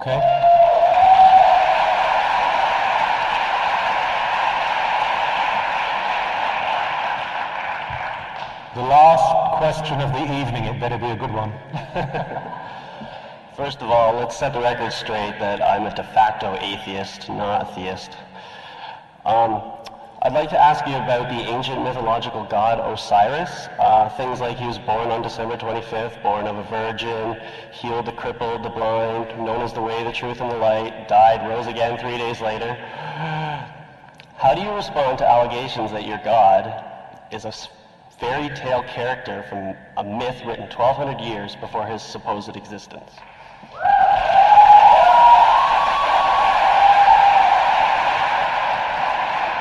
Okay. The last question of the evening, it better be a good one. First of all, let's set the record straight that I'm a de facto atheist, not a theist. I'd like to ask you about the ancient mythological god Osiris. Things like he was born on December 25th, born of a virgin, healed the crippled, the blind, known as the way, the truth, and the light, died, rose again 3 days later. How do you respond to allegations that your god is a fairy tale character from a myth written 1,200 years before his supposed existence?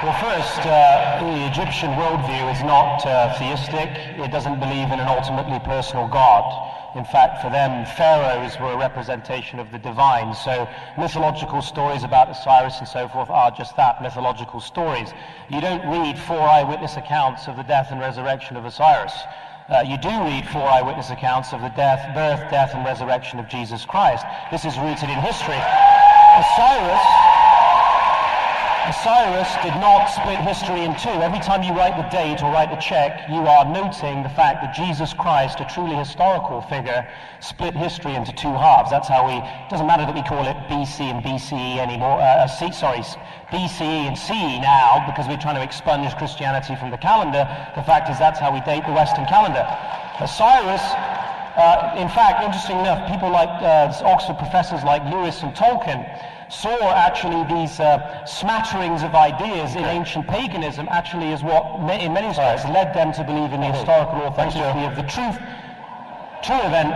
Well, first, the Egyptian worldview is not theistic. It doesn't believe in an ultimately personal God. In fact, for them, pharaohs were a representation of the divine. So mythological stories about Osiris and so forth are just that, mythological stories. You don't read 4 eyewitness accounts of the death and resurrection of Osiris. You do read 4 eyewitness accounts of the birth, death, and resurrection of Jesus Christ. This is rooted in history. Osiris did not split history in two. Every time you write the date or write the check, you are noting the fact that Jesus Christ, a truly historical figure, split history into 2 halves. That's how it doesn't matter that we call it BC and BCE anymore, BCE and CE now, because we're trying to expunge Christianity from the calendar. The fact is that's how we date the Western calendar. Osiris, in fact, interesting enough, people like Oxford professors like Lewis and Tolkien saw actually these smatterings of ideas in ancient paganism actually as what, in many ways, led them to believe in the historical authenticity of the true event,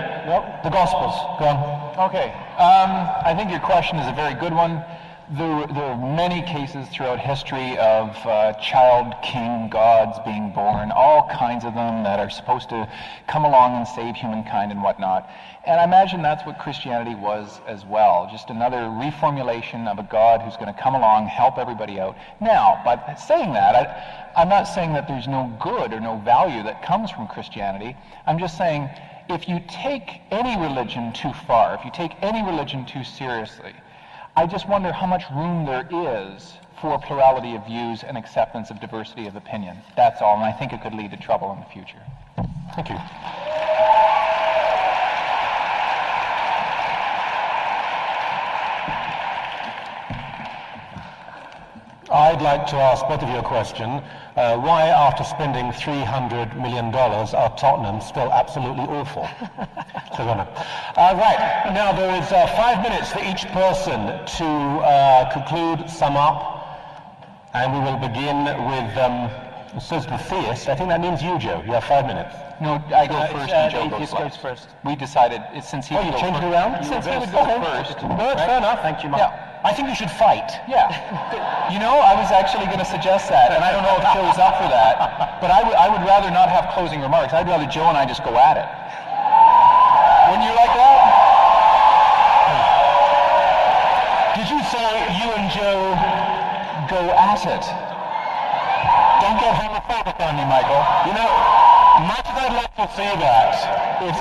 the Gospels. Go on. Okay. I think your question is a very good one. There are many cases throughout history of child king gods being born, all kinds of them that are supposed to come along and save humankind and whatnot. And I imagine that's what Christianity was as well, just another reformulation of a God who's going to come along, help everybody out. Now, by saying that, I'm not saying that there's no good or no value that comes from Christianity. I'm just saying if you take any religion too far, if you take any religion too seriously, I just wonder how much room there is for plurality of views and acceptance of diversity of opinion. That's all, and I think it could lead to trouble in the future. Thank you. I'd like to ask both of you a question. Why, after spending $300 million, are Tottenham still absolutely awful? Right, now there is 5 minutes for each person to conclude, sum up, and we will begin with, it says the theist. I think that means you, Joe. You have 5 minutes. No, I go first and Joe goes first. We decided, since he would you go changed first. it around? Since he would go first. No, it's fair enough. Thank you, Mark. Yeah. I think you should fight. Yeah. You know, I was actually going to suggest that, and I don't know if Joe's up for that, but I would rather not have closing remarks. I'd rather Joe and I just go at it. Wouldn't you like that? Did you say you and Joe Go at it. don't get homophobic on me, Michael? You know, much as I'd like to say that, it's